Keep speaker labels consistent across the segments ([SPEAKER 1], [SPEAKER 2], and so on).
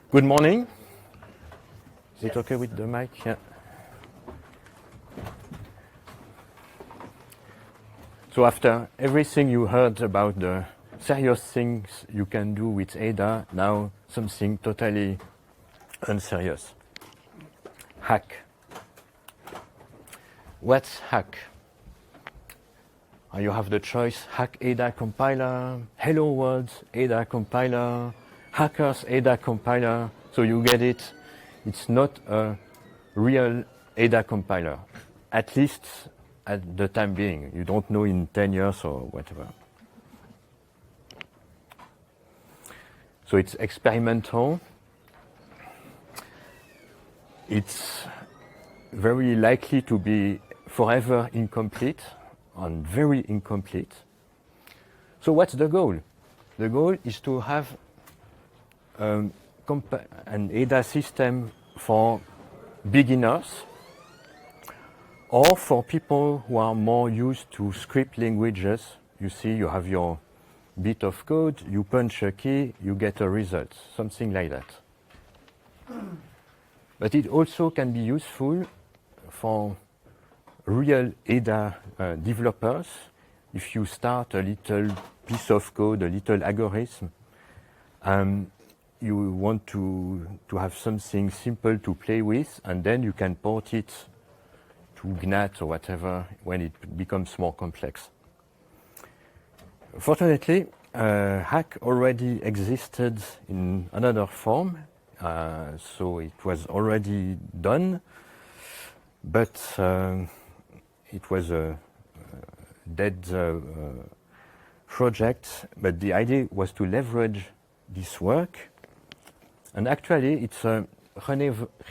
[SPEAKER 1] Good morning. Is it okay with the mic? Yeah. So after everything you heard about the serious things you can do with Ada, now something totally unserious. HAC. What's HAC? You have the choice: HAC Ada Compiler, Hello World Ada Compiler, Hackers Ada Compiler. So you get it. It's not a real Ada compiler, at least at the time being. You don't know in 10 years or whatever. So it's experimental. It's very likely to be forever incomplete, and very incomplete. So what's the goal? The goal is to have an Ada system for beginners or for people who are more used to script languages. You see, you have your bit of code, you punch a key, you get a result, something like that. But it also can be useful for real Ada developers. If you start a little piece of code, a little algorithm, you want to have something simple to play with, and then you can port it to GNAT or whatever when it becomes more complex. Fortunately, HAC already existed in another form, so it was already done, but it was a dead project. But the idea was to leverage this work, and actually it's a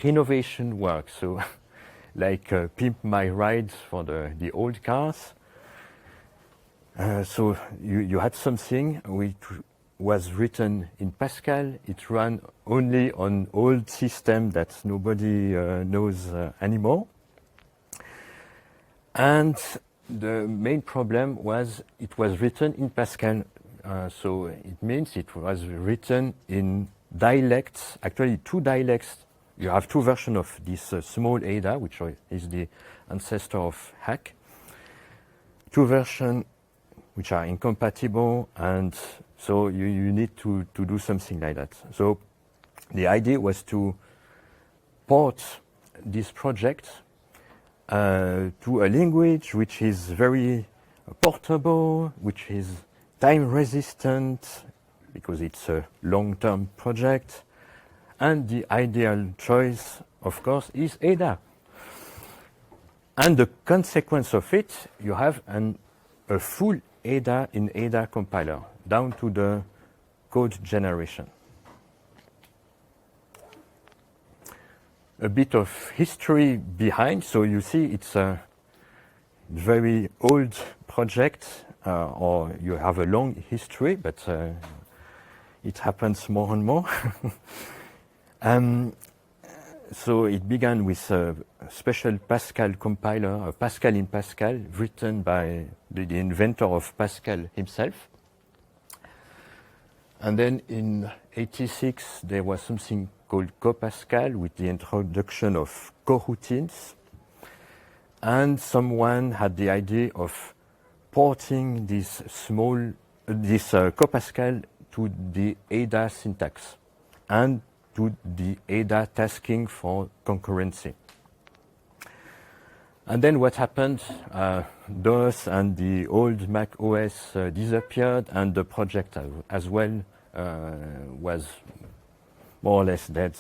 [SPEAKER 1] renovation work, so like Pimp My Ride for the old cars. So you had something which was written in Pascal. It ran only on old system that nobody knows anymore. And the main problem was it was written in Pascal. So it means it was written in dialects, actually two dialects. You have two versions of this SmallAda, which is the ancestor of HAC. Two versions which are incompatible, and so you need to do something like that. So the idea was to port this project to a language which is very portable, which is time resistant, because it's a long-term project. And the ideal choice, of course, is Ada. And the consequence of it, you have a full Ada in Ada compiler, down to the code generation. A bit of history behind. So you see, it's a very old project, or you have a long history, but it happens more and more. So it began with a special Pascal compiler, a Pascal in Pascal, written by the inventor of Pascal himself. And then in '86, there was something called CoPascal with the introduction of coroutines. And someone had the idea of porting this CoPascal to the Ada syntax and to the Ada tasking for concurrency. And then what happened? DOS and the old Mac OS disappeared, and the project as well was more or less dead.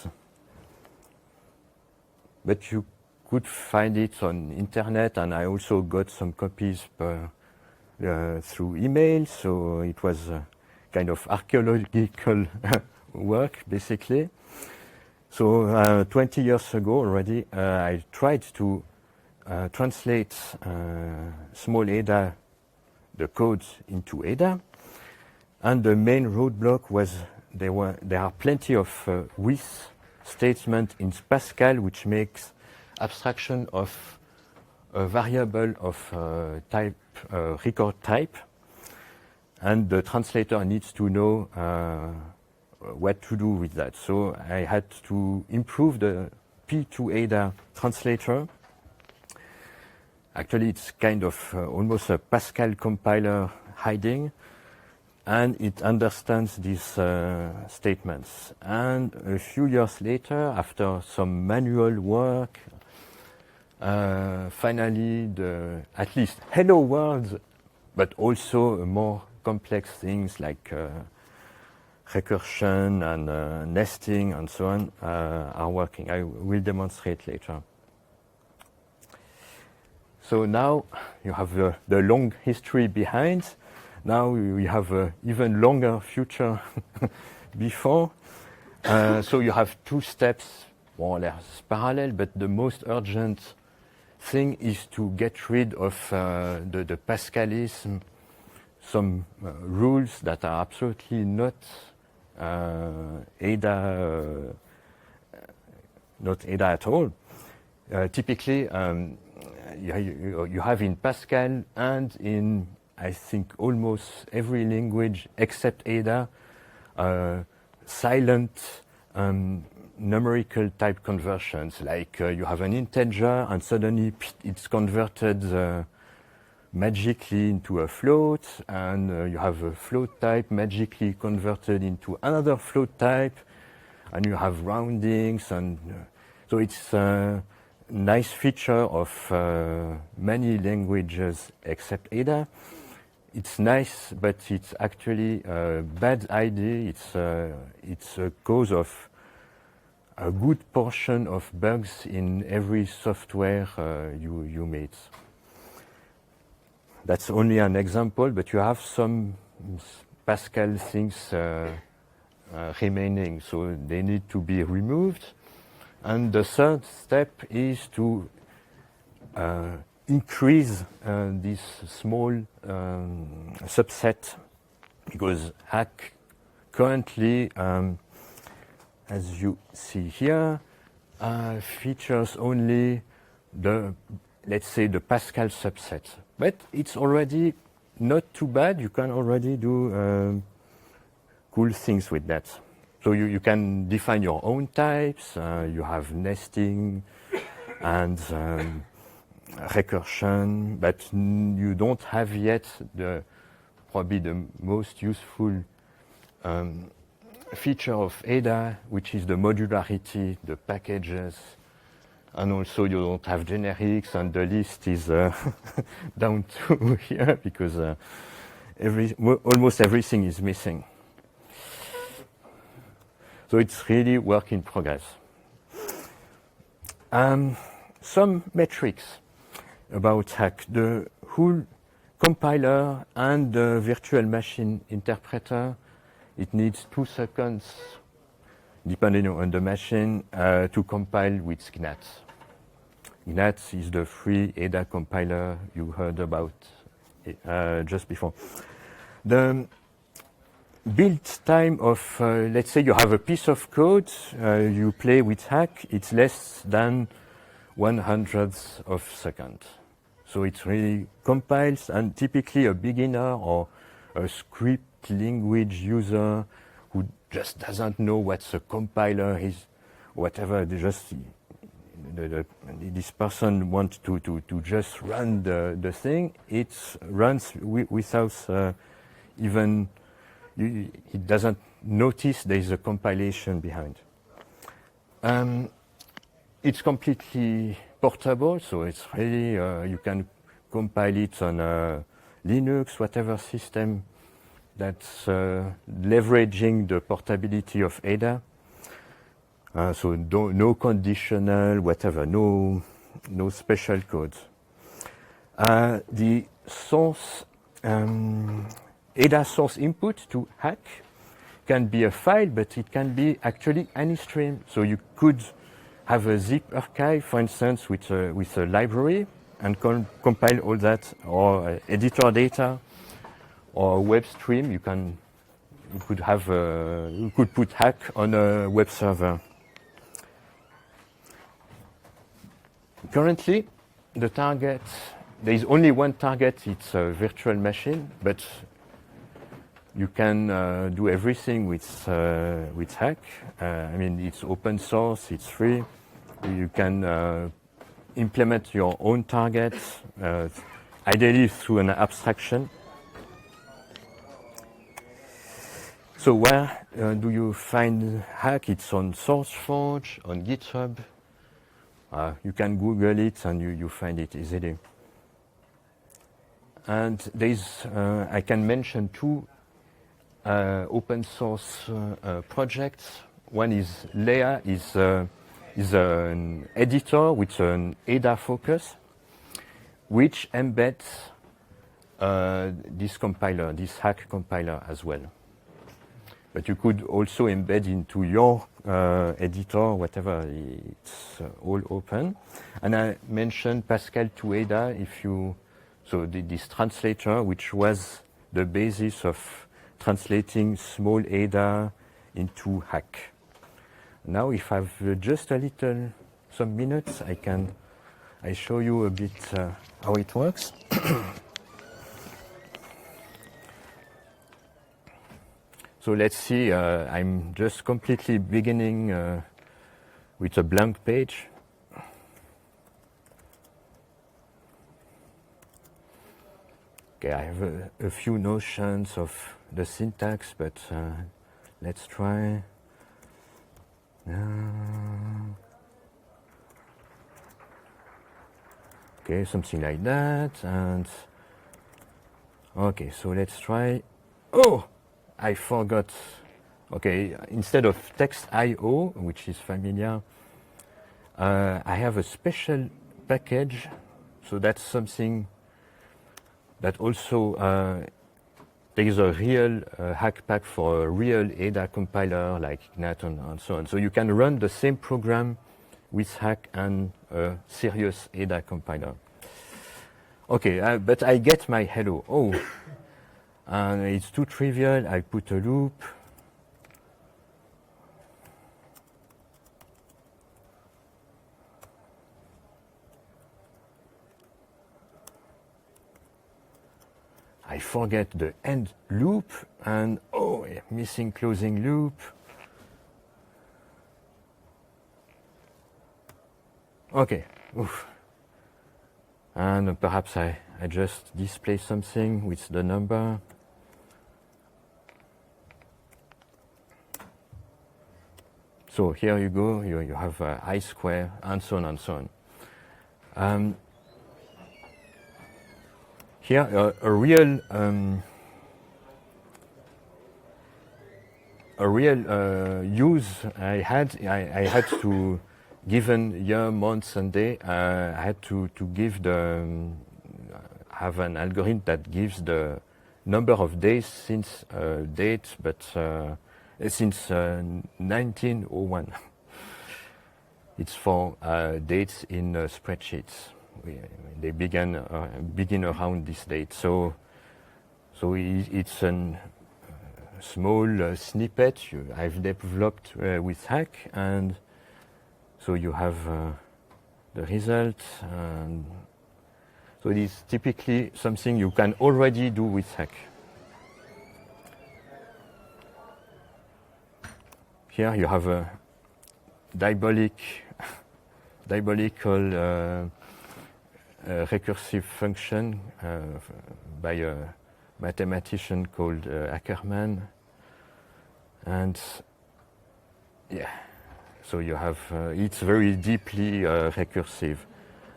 [SPEAKER 1] But you could find it on internet, and I also got some copies through email, so it was kind of archaeological work, basically. So 20 years ago already, I tried to translate SmallAda, the code, into Ada, and the main roadblock was there are plenty of with statements in Pascal which makes abstraction of a variable of type record type, and the translator needs to know what to do with that. So I had to improve the P to Ada translator. Actually, it's kind of almost a Pascal compiler hiding, and it understands these statements. And a few years later, after some manual work, finally, at least hello world, but also more complex things like recursion and nesting and so on are working. I will demonstrate later. So now you have the long history behind. Now we have an even longer future before. So you have two steps, more or less parallel, but the most urgent thing is to get rid of the Pascalism, some rules that are absolutely not Ada, not Ada at all. Typically, you have in Pascal and in, I think, almost every language except Ada, silent numerical type conversions. Like you have an integer and suddenly it's converted magically into a float, and you have a float type magically converted into another float type, and you have roundings, and so it's a nice feature of many languages except Ada. It's nice, but it's actually a bad idea. It's a cause of a good portion of bugs in every software you made. That's only an example, but you have some Pascal things remaining, so they need to be removed. And the third step is to increase this small subset, because HAC currently, as you see here, features only the, let's say, the Pascal subset. But it's already not too bad. You can already do cool things with that. So you can define your own types. You have nesting and recursion, but you don't have yet probably the most useful feature of Ada, which is the modularity, the packages, and also you don't have generics, and the list is down to here because almost everything is missing. So it's really work in progress. Some metrics about HAC. The whole compiler and the virtual machine interpreter, it needs 2 seconds, depending on the machine, to compile with GNAT. GNAT is the free Ada compiler you heard about just before. The build time of, let's say you have a piece of code, you play with HAC, it's less than 1/100th of a second. So it really compiles, and typically a beginner or a script language user who just doesn't know what a compiler is, whatever, they just, this person wants to just run the thing, it runs without even, he doesn't notice there's a compilation behind. It's completely portable, so it's really, you can compile it on Linux, whatever system that's leveraging the portability of Ada. So no conditional, whatever, no special code. The source, Ada source input to HAC can be a file, but it can be actually any stream. So you could have a zip archive, for instance, with a library, and compile all that, or editor data, or a web stream. You could have you could put HAC on a web server. Currently, the target, there is only one target, it's a virtual machine, but You can do everything with HAC. I mean, it's open source, it's free. You can implement your own targets, ideally through an abstraction. So where do you find HAC? It's on SourceForge, on GitHub. You can Google it and you find it easily. And there's, I can mention two open source projects. One is Leia, is an editor with an Ada focus, which embeds this compiler, this HAC compiler as well. But you could also embed into your editor, whatever, it's all open. And I mentioned Pascal to Ada, so this translator, which was the basis of translating SmallAda into HAC. Now, if I've just some minutes, I show you a bit how it works. So let's see, I'm just completely beginning with a blank page. Okay, I have a few notions of the syntax, but let's try. Okay, something like that, and okay, so let's try. Oh, I forgot. Okay, instead of text IO, which is familiar, I have a special package. So that's something that also there is a real HAC pack for a real Ada compiler like Ignat and so on. So you can run the same program with HAC and a serious Ada compiler. Okay, but I get my hello. Oh, and it's too trivial. I put a loop. I forget the end loop, and oh, missing closing loop. Okay, oof. And perhaps I just display something with the number. So here you go, you have I square, and so on and so on. Here, a real use I had to, given year, month, and day, I had to give have an algorithm that gives the number of days since date, but since 1901. It's for dates in spreadsheets. They begin around this date. So it's a small snippet I've developed with HAC, and so you have the result. And so it is typically something you can already do with HAC. Here you have a diabolical recursive function by a mathematician called Ackermann, and yeah, so you have it's very deeply recursive,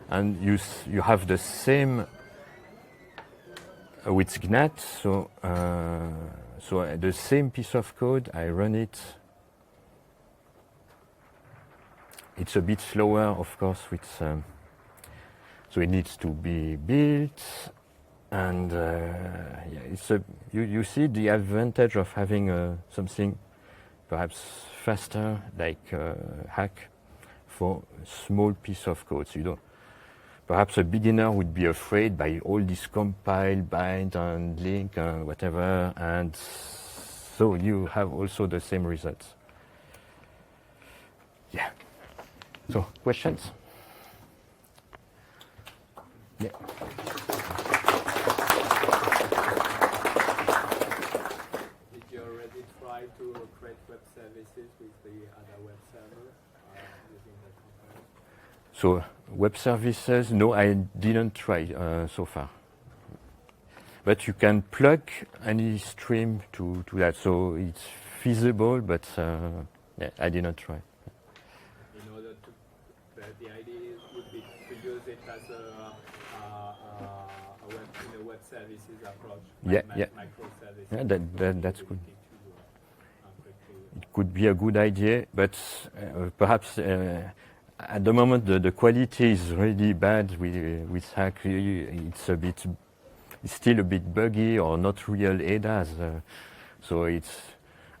[SPEAKER 1] and you have the same with Ignat. So the same piece of code, I run it. It's a bit slower, of course, with. So it needs to be built, and yeah, you see the advantage of having something perhaps faster like HAC for a small piece of code. So you don't. Perhaps a beginner would be afraid by all this compile, bind, and link, and whatever, and so you have also the same results. Yeah. So questions? Yeah.
[SPEAKER 2] try to create web services with the Ada web server using the compiler?
[SPEAKER 1] So web services, no, I didn't try so far. But you can plug any stream to that, so it's feasible, but yeah, I didn't try.
[SPEAKER 2] In order to, the idea would be to use it as a web services approach.
[SPEAKER 1] Yeah,
[SPEAKER 2] like
[SPEAKER 1] yeah.
[SPEAKER 2] Microservices.
[SPEAKER 1] Yeah, that's good. It could be a good idea, but perhaps at the moment the quality is really bad with HAC. It's still a bit buggy or not real ADAs. So I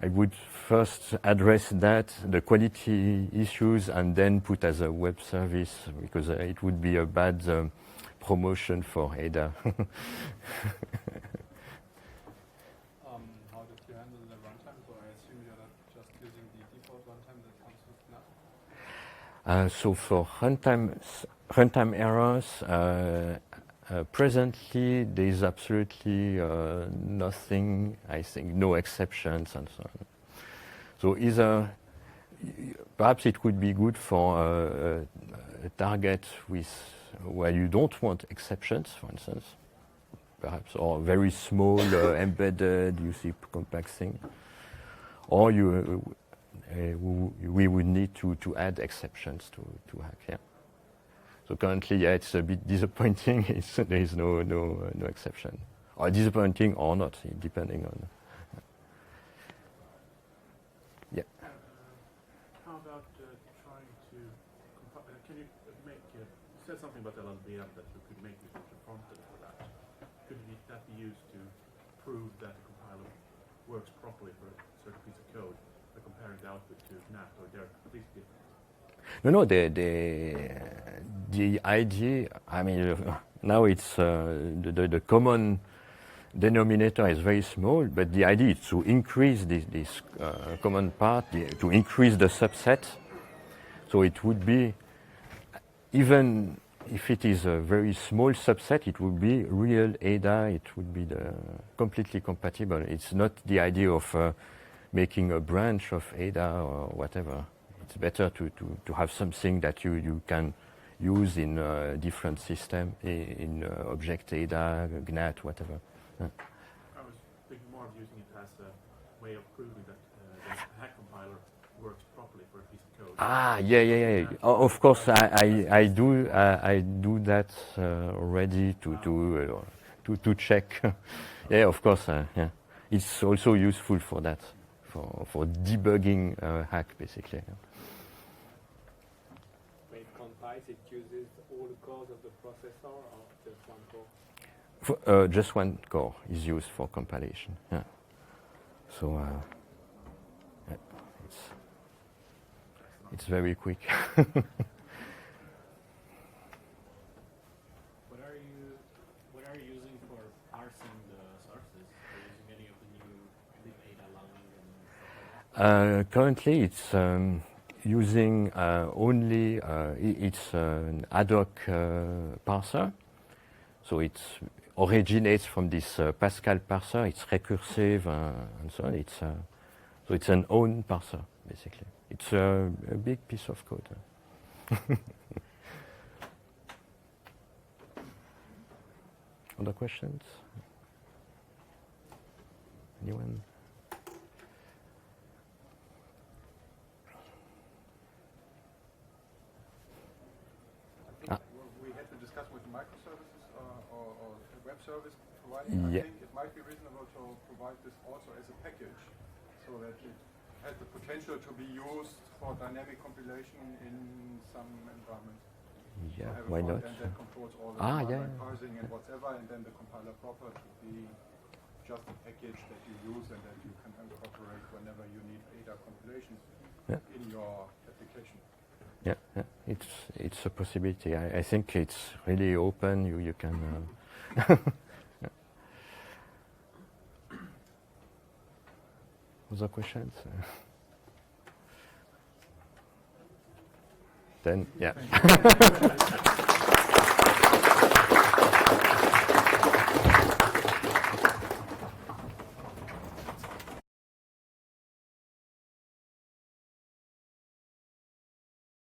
[SPEAKER 1] would first address that, the quality issues, and then put as a web service, because it would be a bad promotion for Ada.
[SPEAKER 3] How did you handle the runtime? So I assume you're not just using the default runtime that comes with NAT?
[SPEAKER 1] So for runtime errors, presently there is absolutely nothing, I think, no exceptions and so on. So either, perhaps it could be good for a target where you don't want exceptions, for instance, perhaps, or very small embedded UC complexing, or we would need to add exceptions to HAC. Yeah. So currently, yeah, it's a bit disappointing. There is no exception, or disappointing or not, depending on. Yeah.
[SPEAKER 4] How about trying to? Can you make? You said something about LLVM that you could make a prompted for that. Could that be used to prove that the compiler works properly for a certain piece of code by comparing the output to NAT, or they're completely different?
[SPEAKER 1] No, the idea, I mean, now it's the common denominator is very small, but the idea is to increase this common part, to increase the subset. So it would be, even if it is a very small subset, it would be real Ada, it would be completely compatible. It's not the idea of making a branch of Ada or whatever. It's better to have something that you can use in a different system, in object Ada, GNAT, whatever.
[SPEAKER 4] I was thinking more of using it as a way of proving that the HAC compiler works properly for a piece of code.
[SPEAKER 1] Ah, yeah. Of course, I do that already to check. Yeah, of course. Yeah, it's also useful for that, for debugging HAC basically.
[SPEAKER 2] When it compiles, it uses all the cores of the processor or just one core?
[SPEAKER 1] Just one core is used for compilation. Yeah. So yeah, it's very quick.
[SPEAKER 5] What are you using for parsing the sources? Are you using any of the new big Ada language?
[SPEAKER 1] Currently, it's using only it's an ad hoc parser. So it originates from this Pascal parser. It's recursive and so on. So it's an own parser basically. It's a big piece of code. Other questions? Anyone?
[SPEAKER 3] We had to discuss with microservices or web service provider.
[SPEAKER 1] Yeah.
[SPEAKER 3] I think it might be reasonable to provide this also as a package, so that it has the potential to be used for dynamic compilation in some environments.
[SPEAKER 1] Yeah,
[SPEAKER 3] So have a
[SPEAKER 1] why not?
[SPEAKER 3] front end that controls all the parsing and whatever, and then the compiler proper to be just a package that you use and that you can incorporate whenever you need Ada compilations in your application.
[SPEAKER 1] Yeah, it's a possibility. I think it's really open. You can. Other questions? Then, yeah.